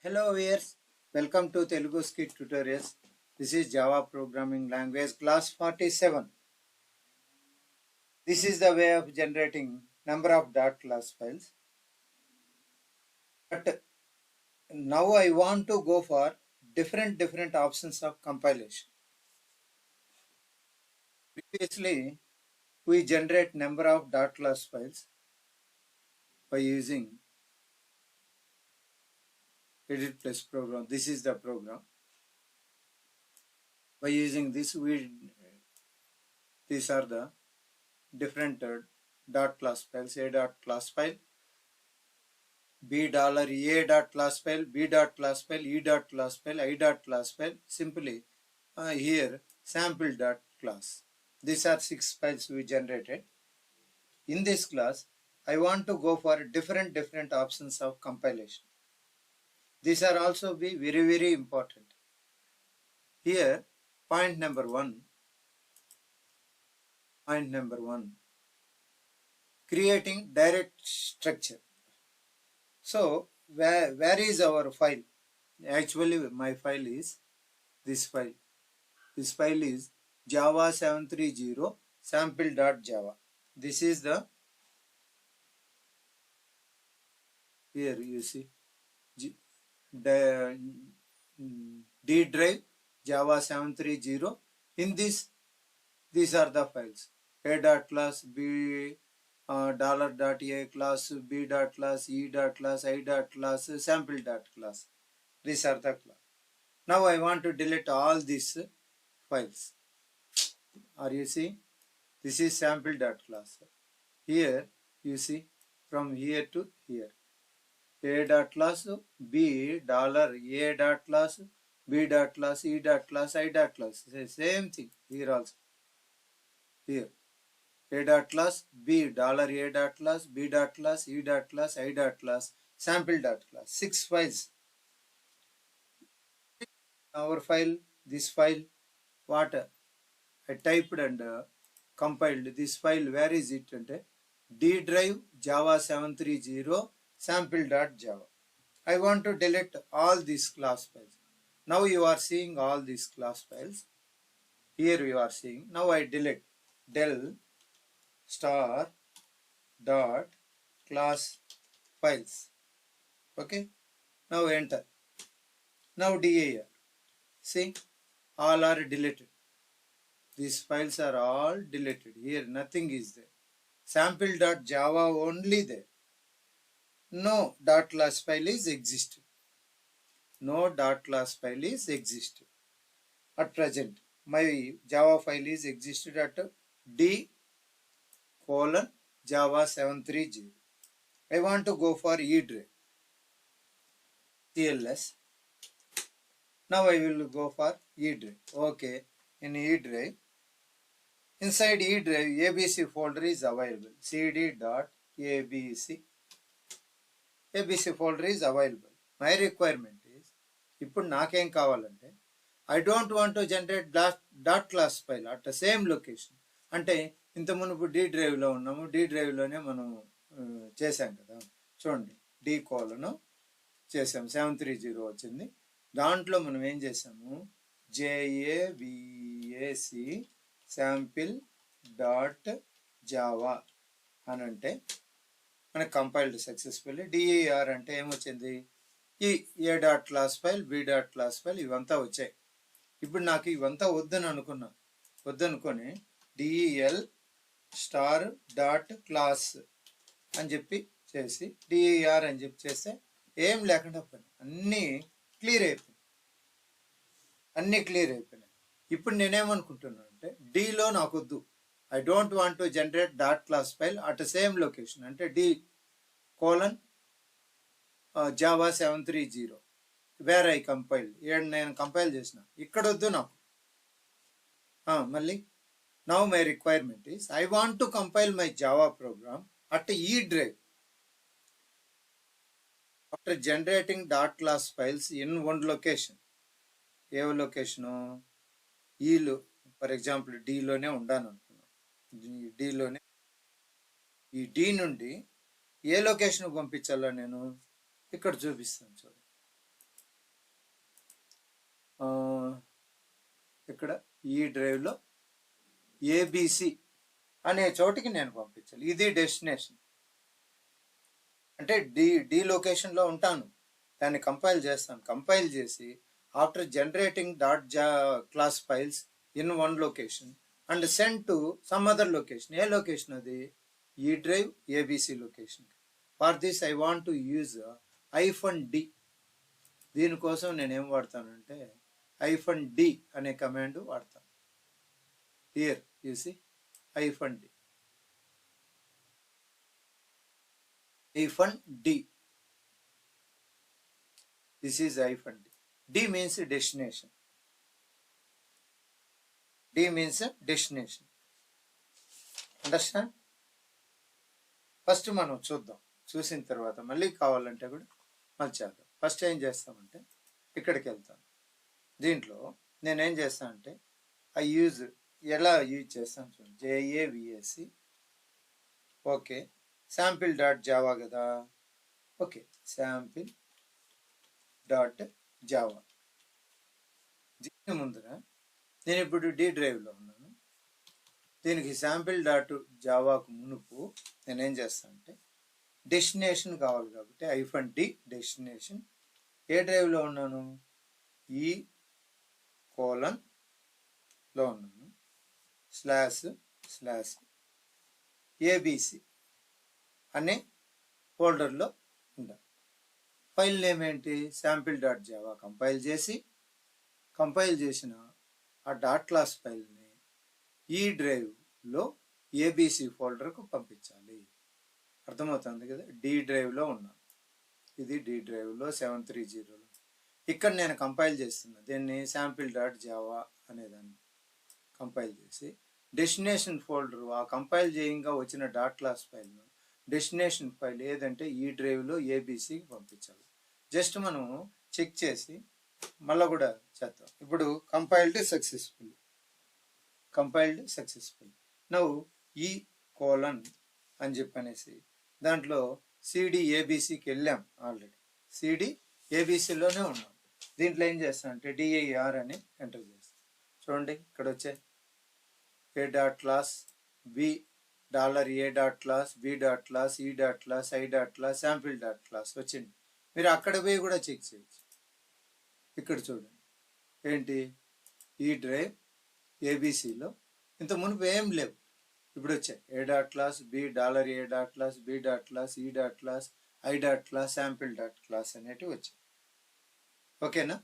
Hello viewers, welcome to Telugu Scit tutorials. This is Java programming language class 47. This is the way of generating number of dot class files. But now I want to go for different options of compilation. Previously, we generate number of dot class files by using edit plus program. This is the program. By using this, these are the different dot class files. A dot class file, B dollar A dot class file, B dot class file, E dot class file, I dot class file. Simply here sample dot class. These are 6 files we generated. In this class, I want to go for different options of compilation. These are also be very important. Here, point number one, creating direct structure. So where is our file? Actually my file is this file. This file is Java 730 sample.java. This is the, here you see D drive Java 730. In this, these are the files. A dot class, B dollar dot A class, B dot class, E dot class, I dot class, sample dot class. These are the class. Now I want to delete all these files. Are you see? This is sample dot class. Here you see from here to here. A dot class, B dollar A dot class, B dot class, E dot class, I dot class. Same thing here also. Here A dot class, B dollar A dot class, B dot class, E dot class, I dot class, sample dot class. 6 files. Our file, this file, what I typed and compiled. This file, where is it? D drive Java 730 sample.java. I want to delete all these class files. Now you are seeing all these class files. Here you are seeing. Now I delete del star dot class files. Okay. Now enter. Now dir. See, all are deleted. These files are all deleted. Here nothing is there. Sample.java only there. No dot class file is existed. No dot class file is existed. At present, my Java file is existed at D:/Java 730. I want to go for E drive. CLS. Now I will go for E drive. Okay. In E drive, inside E drive, ABC folder is available. cd.abc. ABC folder is available. My requirement is, ఇప్పుడు నాకేం కావాలంటే, I don't want to generate dot class file at the same location. అంటే ఇంత మునుపు D డ్రైవ్లో ఉన్నాము. D డ్రైవ్లోనే మనం చేసాం కదా. చూడండి, D కోలను చేసాం, 730 వచ్చింది. దాంట్లో మనం ఏం చేసాము, JAVAC sample డాట్ జావా అని అంటే మనకు కంపైల్డ్ సక్సెస్ఫుల్లీ. డిఆర్ అంటే ఏమొచ్చింది, ఈ A dot class file, B dot class file ఇవంతా వచ్చాయి. ఇప్పుడు నాకు ఇవంతా వద్దనుకొని డిఈఎల్ స్టార్ డాట్ క్లాస్ అని చెప్పి చేసి డిఈఆర్ అని చెప్పి చేస్తే ఏం లేకుండా పోయినాయి. అన్నీ క్లియర్ అయిపోయినాయి. ఇప్పుడు నేనేమనుకుంటున్నాను అంటే, డిలో నాకు వద్దు. I don't want to generate dot class file at the same location. అంటే D:/Java 730 where I compiled. నేను కంపైల్ చేసిన ఇక్కడ వద్దు నాకు. మళ్ళీ now my requirement is, I want to compile my Java program at E drive. After generating dot class files in one location. ఏ location, for example డిలోనే ఉండాను. డిలోనే ఈ డి నుండి ఏ లొకేషన్ పంపించాలో నేను ఇక్కడ చూపిస్తాను. చూడండి, ఇక్కడ ఈ డ్రైవ్లో ఏబిసి అనే చోటికి నేను పంపించాలి. ఇది డెస్టినేషన్. అంటే డి లొకేషన్లో ఉంటాను, దాన్ని కంపైల్ చేస్తాను. కంపైల్ చేసి after generating class files in one location and send to some other location. ఏ లొకేషన్ అది? ఈ drive ABC location. For this I want to use -d. దీనికోసం నేనేం వాడతానంటే -d అనే కమాండ్ వాడతాను. Here you see -d. -d. This is -d. D means destination. D means destination. Understand? First మనం చూద్దాం, చూసిన తర్వాత మళ్ళీ కావాలంటే కూడా మళ్ళీ చేద్దాం. ఫస్ట్ ఏం చేస్తామంటే ఇక్కడికి వెళ్తాను. దీంట్లో నేనేం చేస్తానంటే ఎలా యూజ్ చేస్తాను చూడండి. JAVAC. ఓకే, sample.java కదా. Okay, sample.java. దీని ముందర నేను ఇప్పుడు డి డ్రైవ్లో ఉన్నాను. దీనికి sample.javaకు మునుపు నేనేం చేస్తాను అంటే డెస్టినేషన్ కావాలి కాబట్టి -d డెస్టినేషన్. ఏ డ్రైవ్లో ఉన్నాను? ఈ కోలన్లో ఉన్నాను. //ABC అనే ఫోల్డర్లో ఉండాలి. ఫైల్ నేమ్ ఏంటి? sample.java. కంపైల్ చేసిన ఆ .class ఫైల్ని ఈ డ్రైవ్లో ఏబిసి ఫోల్డర్కు పంపించాలి. అర్థమవుతుంది కదా? డి డ్రైవ్లో ఉన్నాను. ఇది డి డ్రైవ్లో 730లో. ఇక్కడ నేను కంపైల్ చేస్తున్నా దీన్ని sample.java అనేదాన్ని కంపైల్ చేసి డెస్టినేషన్ ఫోల్డర్ ఆ కంపైల్ చేయంగా వచ్చిన .class ఫైల్ను డెస్టినేషన్ ఫైల్ ఏదంటే ఈ డ్రైవ్లో ఏబిసికి పంపించాలి. జస్ట్ మనం చెక్ చేసి మళ్ళీ కూడా చేద్దాం. ఇప్పుడు కంపైల్డ్ సక్సెస్ఫుల్. నవ్వు ఈ కోలన్ అని చెప్పనేసి దాంట్లో CDABCకి వెళ్ళాం. ఆల్రెడీ CDABCలోనే ఉన్నాం. దీంట్లో ఏం చేస్తాం అంటే DIR అని ఎంటర్ చేస్తాం. చూడండి ఇక్కడ వచ్చే A.class, B $A.class, B.class, E.class, I.class, sample.class వచ్చింది. మీరు అక్కడ పోయి కూడా చెక్ చేయొచ్చు. ఇక్కడ చూడండి ఏంటి, ఈ డ్రైవ్ ఏబిసిలో ఇంత మునుపు ఏం లేవు, ఇప్పుడు వచ్చాయి. A.class, B $A.class, B.class, E.class, I.class, sample.class అనేటివి వచ్చాయి. ఓకేనా?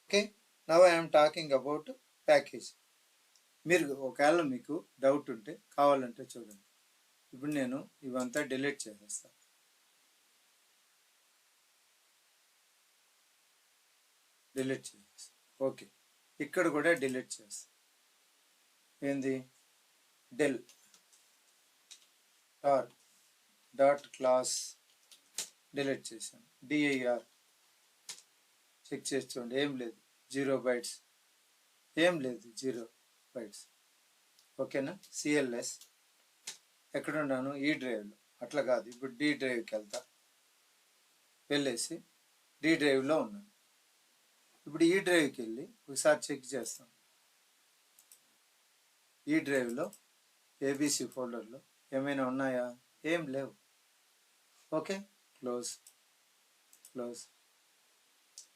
Okay, now I'm talking about package. మీరు ఒకవేళ మీకు డౌట్ ఉంటే కావాలంటే చూడండి. ఇప్పుడు నేను ఇవంతా డిలీట్ చేసేస్తాను. ఓకే, ఇక్కడ కూడా డిలీట్ చేస్తాను. ఏంది? డెల్ .class డిలీట్ చేశాను. DIR చెక్ చేసి చూడండి, ఏం లేదు, 0 bytes. ఏం లేదు, 0 bytes. ఓకేనా? CLS ఎక్కడున్నాను? ఈ డ్రైవ్లో. అట్లా కాదు, ఇప్పుడు డి డ్రైవ్కి వెళ్ళేసి డి డ్రైవ్లో ఉన్నాను. ఇప్పుడు ఈ డ్రైవ్కి వెళ్ళి ఒకసారి చెక్ చేస్తాం. ఈ డ్రైవ్లో ఏబిసి ఫోల్డర్లో ఏమైనా ఉన్నాయా? ఏం లేవు. Okay, close.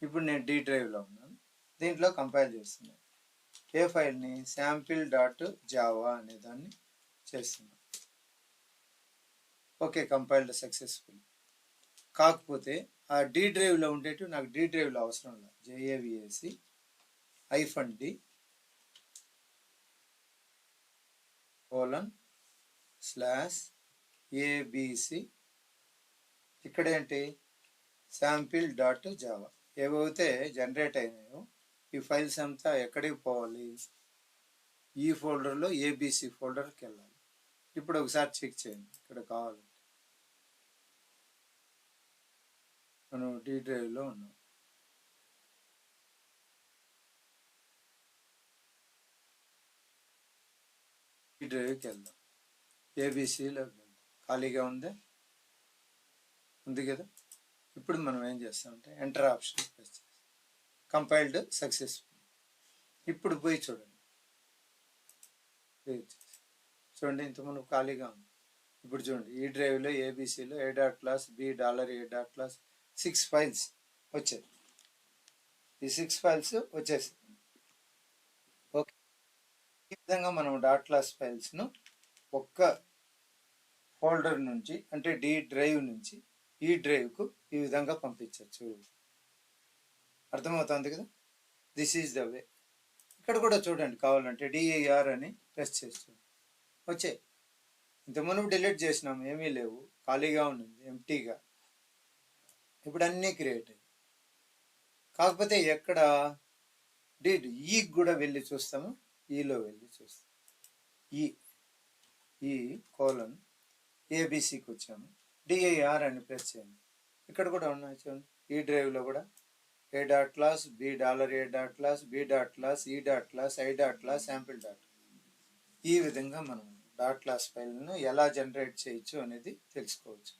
ఇప్పుడు నేను డి డ్రైవ్లో ఉన్నాను. దీంట్లో కంపైల్ చేస్తున్నాను. ఏ ఫైల్ని? sample.java అనే దాన్ని చేస్తున్నాను. Okay, compiled successful. కాకపోతే ఆ డి డ్రైవ్లో ఉండేటివి నాకు డి డ్రైవ్లో అవసరం లేదు. JAVAC -d :/ABC. ఇక్కడ ఏంటి? sample.java. ఏవైతే జనరేట్ అయినాయో ఈ ఫైల్స్ అంతా ఎక్కడికి పోవాలి? ఈ ఫోల్డర్లో ఏబిసి ఫోల్డర్కి వెళ్ళాలి. ఇప్పుడు ఒకసారి చెక్ చేయండి. ఇక్కడ కావాలంటే మనం డి డ్రైవ్లో ఉన్నాం. ఈ డ్రైవ్కి వెళ్దాం. ఏబిసిలోకి వెళ్దాం. ఖాళీగా ఉంది కదా. ఇప్పుడు మనం ఏం చేస్తామంటే ఎంటర్ ఆప్షన్ ప్రెస్ చేస్తాం. Compiled successful. ఇప్పుడు పోయి చూడండి, చూడండి ఇంత మనకు ఖాళీగా ఉంది. ఇప్పుడు చూడండి ఈ డ్రైవ్లో ఏబీసీలో ఏ dot class B dollar A dot class 6 files వచ్చాయి. ఈ 6 ఫైల్స్ వచ్చేసాయి. ఓకే, ఈ విధంగా మనం డాట్ క్లాస్ ఫైల్స్ను ఒక్క ఫోల్డర్ నుంచి అంటే డి డ్రైవ్ నుంచి ఈ డ్రైవ్కు ఈ విధంగా పంపించవచ్చు. అర్థమవుతుంది కదా? This is the way. ఇక్కడ కూడా చూడండి, కావాలంటే డిఐఆర్ అని ప్రెస్ చేస్తూ వచ్చాయి. ఇంత మనం డిలీట్ చేసినాం, ఏమీ లేవు, ఖాళీగా ఉన్నది, ఎంటీగా. ఇప్పుడు అన్నీ క్రియేట్ అయ్యాయి. కాకపోతే ఎక్కడ డిడ్ ఈకి కూడా వెళ్ళి చూస్తాము, ఈలో వెళ్ళి చూస్తాం. ఈ కోలన్ ఏబిసికి వచ్చాము, డిఐఆర్ అని ప్రెస్ చేయండి. ఇక్కడ కూడా ఉన్నాయి చూడండి, ఈ డ్రైవ్లో కూడా A dot class B dollar A dot class B dot class E dot class I dot class sample dot. ఈ విధంగా మనం డాట్ క్లాస్ ఫైల్ను ఎలా జనరేట్ చేయొచ్చు అనేది తెలుసుకోవచ్చు.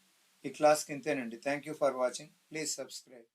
ఈ క్లాస్కి ఇంతేనండి. Thank you for watching. Please subscribe.